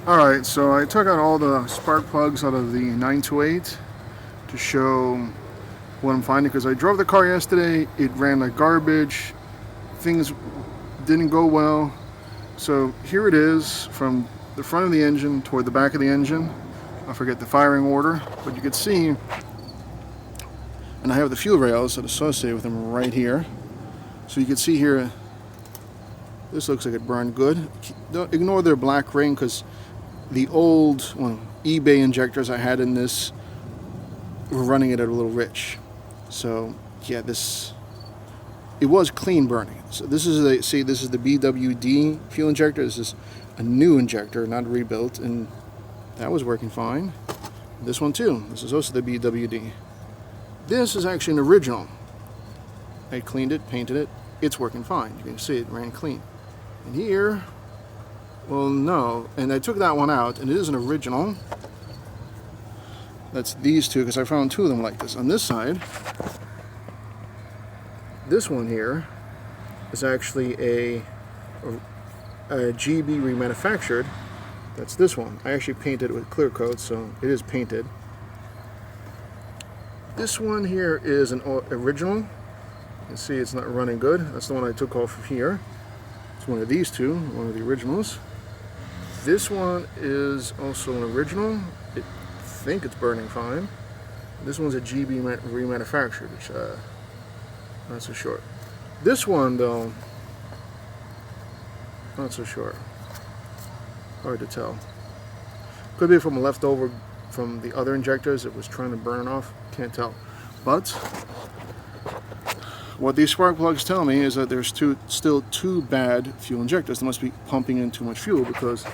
Alright, so I took out all the spark plugs out of the 928 to show what I'm finding, because I drove the car yesterday, it ran like garbage, things didn't go well. So here it is from the front of the engine toward the back of the engine. I forget the firing order, but you can see, and I have the fuel rails that are associated with them right here. So you can see here, this looks like it burned good. Don't ignore their black ring, because the old eBay injectors I had in this were running it at a little rich. So yeah, it was clean burning. So this is this is the BWD fuel injector. This is a new injector, not rebuilt, and that was working fine. This one too. This is also the BWD. This is actually an original. I cleaned it, painted it. It's working fine. You can see it ran clean. And here, well, no. And I took that one out, and it is an original. That's these two, because I found two of them like this. On this side, this one here is actually a GB remanufactured. That's this one. I actually painted it with clear coat, so it is painted. This one here is an original. You can see it's not running good. That's the one I took off of here. It's one of these two, one of the originals. This one is also an original. I think it's burning fine. This one's a GB remanufactured, which not so sure. This one though, not so sure. Hard to tell. Could be from a leftover from the other injectors. It was trying to burn off. Can't tell. But what these spark plugs tell me is that there's still two bad fuel injectors. They must be pumping in too much fuel, because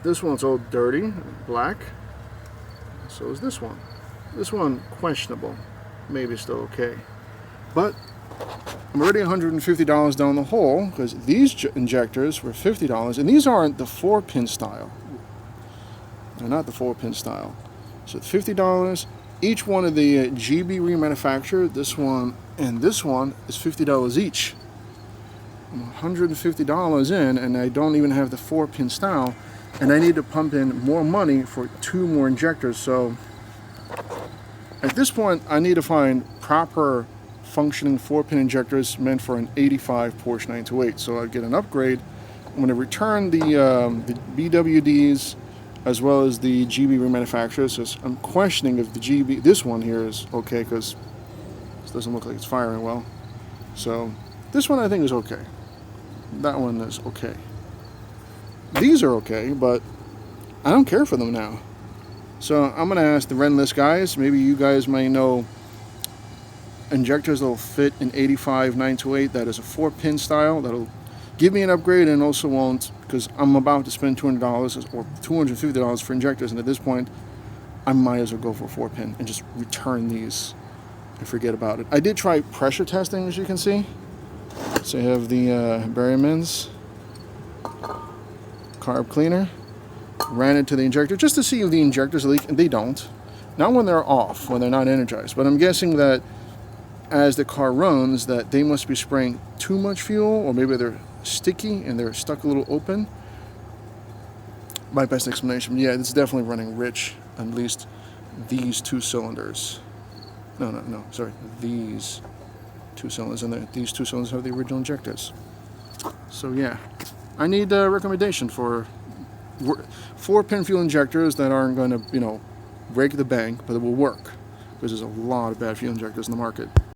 this one's all dirty, black. So is this one. This one, questionable. Maybe still okay. But I'm already $150 down the hole, because these injectors were $50, and these aren't the 4-pin style. They're not the 4-pin style. So $50. Each one of the GB remanufactured, this one and this one, is $50 each. I'm $150 in, and I don't even have the 4-pin style, and I need to pump in more money for 2 more injectors. So at this point, I need to find proper functioning 4-pin injectors meant for an 85 Porsche 928. So I get an upgrade. I'm going to return the BWDs as well as the GB remanufacturers. So I'm questioning if the GB, this one here, is okay, because this doesn't look like it's firing well. So this one I think is okay. That one is okay. These are okay, but I don't care for them now. So I'm going to ask the Renless guys. Maybe you guys may know injectors that will fit an 85 928 that is a 4-pin style, that'll give me an upgrade, and also won't, because I'm about to spend $200 or $250 for injectors, and at this point I might as well go for a 4-pin and just return these and forget about it. I did try pressure testing, as you can see. So I have the Berryman's carb cleaner, ran it to the injector just to see if the injectors leak, and they don't. Not when they're off, when they're not energized, but I'm guessing that as the car runs, that they must be spraying too much fuel, or maybe they're sticky and they're stuck a little open. My best explanation. Yeah, it's definitely running rich, at least these 2 cylinders. No, sorry, these 2 cylinders, and these 2 cylinders have the original injectors. So yeah, I need a recommendation for 4-pin fuel injectors that aren't going to, break the bank, but it will work, because there's a lot of bad fuel injectors in the market.